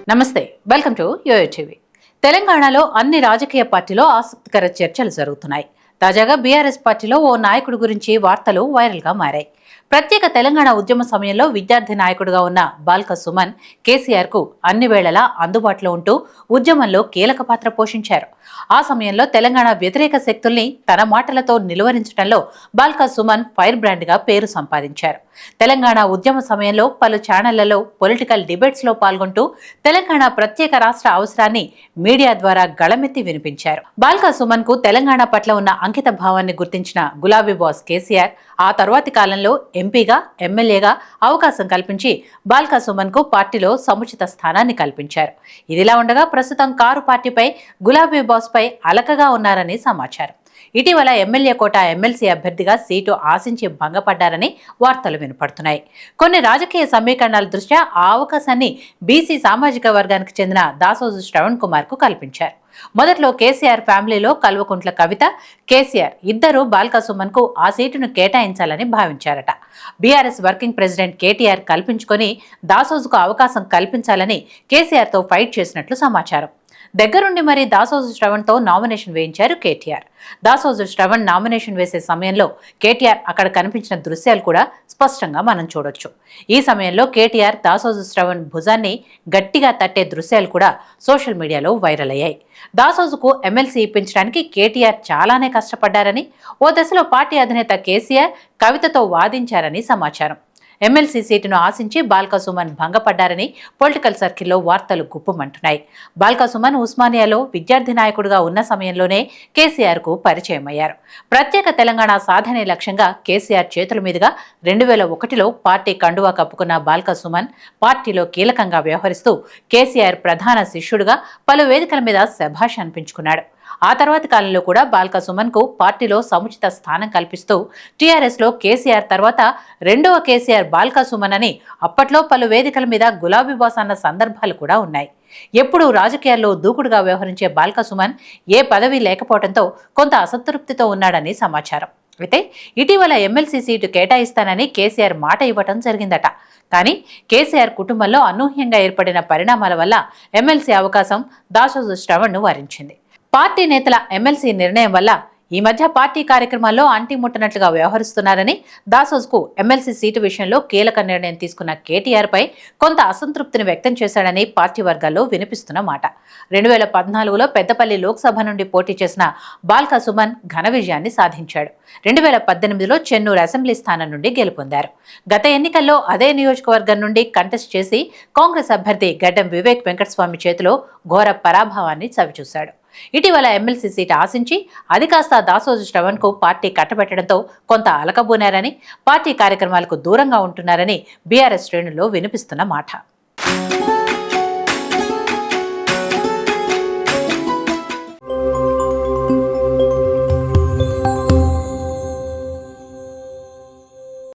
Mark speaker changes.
Speaker 1: నమస్తే, welcome to yo-yo TV. తెలంగాణలో అన్ని రాజకీయ పార్టీలో ఆసక్తికర చర్చలు జరుగుతున్నాయి. తాజాగా బీఆర్ఎస్ పార్టీలో ఓ నాయకుడి గురించి వార్తలు వైరల్గా మారాయి. ప్రత్యేక తెలంగాణ ఉద్యమ సమయంలో విద్యార్థి నాయకుడిగా ఉన్న బాల్క సుమన్ కేసీఆర్ కు అన్ని వేళలా అందుబాటులో ఉంటూ ఉద్యమంలో కీలక పాత్ర పోషించారు. ఆ సమయంలో తెలంగాణ వ్యతిరేక శక్తుల్ని తన మాటలతో నిలువరించడంలో బాల్క సుమన్ ఫైర్ బ్రాండ్ గా పేరు సంపాదించారు. తెలంగాణ ఉద్యమ సమయంలో పలు ఛానళ్లలో పొలిటికల్ డిబేట్స్ లో పాల్గొంటూ తెలంగాణ ప్రత్యేక రాష్ట్ర అవసరాన్ని మీడియా ద్వారా గళమెత్తి వినిపించారు. బాల్క సుమన్ కు తెలంగాణ పట్ల ఉన్న అంకిత భావాన్ని గుర్తించిన గులాబీ బాస్ కేసీఆర్ ఆ తర్వాతి కాలంలో ఎంపీగా, ఎమ్మెల్యేగా అవకాశం కల్పించి బాల్క సుమన్ కు పార్టీలో సముచిత స్థానాన్ని కల్పించారు. ఇదిలా ఉండగా ప్రస్తుతం కారు పార్టీపై గులాబీ బాస్ పై అలకగా ఉన్నారని సమాచారం. ఇటీవల ఎమ్మెల్యే కోట ఎమ్మెల్సీ అభ్యర్థిగా సీటు ఆశించి భంగపడ్డారని వార్తలు వినపడుతున్నాయి. కొన్ని రాజకీయ సమీకరణాల దృష్ట్యా ఆ అవకాశాన్ని బీసీ సామాజిక వర్గానికి చెందిన దాసోజు శ్రవణ్ కుమార్ కు కల్పించారు. మొదట్లో కేసీఆర్ ఫ్యామిలీలో కల్వకుంట్ల కవిత, కేసీఆర్ ఇద్దరు బాల్క సుమన్ కు ఆ సీటును కేటాయించాలని భావించారట. బీఆర్ఎస్ వర్కింగ్ ప్రెసిడెంట్ కేటీఆర్ కల్పించుకొని దాసోజుకు అవకాశం కల్పించాలని కేసీఆర్ తో ఫైట్ చేసినట్లు సమాచారం. దగ్గరుండి మరి దాసోజు శ్రవణ్తో నామినేషన్ వేయించారు కేటీఆర్. దాసోజు శ్రవణ్ నామినేషన్ వేసే సమయంలో కేటీఆర్ అక్కడ కనిపించిన దృశ్యాలు కూడా స్పష్టంగా మనం చూడొచ్చు. ఈ సమయంలో కేటీఆర్ దాసోజు శ్రవణ్ భుజాన్ని గట్టిగా తట్టే దృశ్యాలు కూడా సోషల్ మీడియాలో వైరల్ అయ్యాయి. దాసోజుకు ఎమ్మెల్సీ ఇప్పించడానికి కేటీఆర్ చాలానే కష్టపడ్డారని, ఓ దశలో పార్టీ అధినేత కేసీఆర్ కవితతో వాదించారని సమాచారం. ఎమ్మెల్సీ సీటును ఆశించి బాల్క సుమన్ భంగపడ్డారని పొలిటికల్ సర్కిల్లో వార్తలు గుప్పుమంటున్నాయి. బాల్క సుమన్ ఉస్మానియాలో విద్యార్థి నాయకుడిగా ఉన్న సమయంలోనే కేసీఆర్ కు పరిచయం అయ్యారు. ప్రత్యేక తెలంగాణ సాధనే లక్ష్యంగా కేసీఆర్ చేతుల మీదుగా 2001లో పార్టీ కండువా కప్పుకున్న బాల్క సుమన్ పార్టీలో కీలకంగా వ్యవహరిస్తూ కేసీఆర్ ప్రధాన శిష్యుడిగా పలు వేదికల మీద శభాష్ అనిపించుకున్నాడు. ఆ తర్వాతి కాలంలో కూడా బాల్క సుమన్ కు పార్టీలో సముచిత స్థానం కల్పిస్తూ టీఆర్ఎస్ లో కేసీఆర్ తర్వాత రెండవ కేసీఆర్ బాల్క సుమన్ అని అప్పట్లో పలు వేదికల మీద గులాబీ బాస్ అన్న సందర్భాలు కూడా ఉన్నాయి. ఎప్పుడూ రాజకీయాల్లో దూకుడుగా వ్యవహరించే బాల్క సుమన్ ఏ పదవి లేకపోవడంతో కొంత అసంతృప్తితో ఉన్నాడని సమాచారం. అయితే ఇటీవల ఎమ్మెల్సీ సీటు కేటాయిస్తానని కేసీఆర్ మాట ఇవ్వటం జరిగిందట. కానీ కేసీఆర్ కుటుంబంలో అనూహ్యంగా ఏర్పడిన పరిణామాల వల్ల ఎమ్మెల్సీ అవకాశం దాసోజు శ్రవణ్ను వరించింది. పార్టీ నేతల ఎమ్మెల్సీ నిర్ణయం వల్ల ఈ మధ్య పార్టీ కార్యక్రమాల్లో అంటిముట్టనట్లుగా వ్యవహరిస్తున్నారని, దాసోజుకు ఎమ్మెల్సీ సీటు విషయంలో కీలక నిర్ణయం తీసుకున్న కేటీఆర్ పై కొంత అసంతృప్తిని వ్యక్తం చేశాడని పార్టీ వర్గాల్లో వినిపిస్తున్న మాట. 2014లో పెద్దపల్లి లోక్సభ నుండి పోటీ చేసిన బాల్క సుమన్ ఘన విజయాన్ని సాధించాడు. 2018లో చెన్నూరు అసెంబ్లీ స్థానం నుండి గెలుపొందారు. గత ఎన్నికల్లో అదే నియోజకవర్గం నుండి కంటెస్ట్ చేసి కాంగ్రెస్ అభ్యర్థి గడ్డం వివేక్ వెంకటస్వామి చేతిలో ఘోర పరాభవాన్ని చవిచూశాడు. ఇటీవల ఎమ్మెల్సీ సీటు ఆశించి అది కాస్త దాసోజు శ్రవణ్ కు పార్టీ కట్టబెట్టడంతో కొంత అలకబోనారని, పార్టీ కార్యక్రమాలకు దూరంగా ఉంటున్నారని బీఆర్ఎస్ శ్రేణుల్లో వినిపిస్తున్న మాట.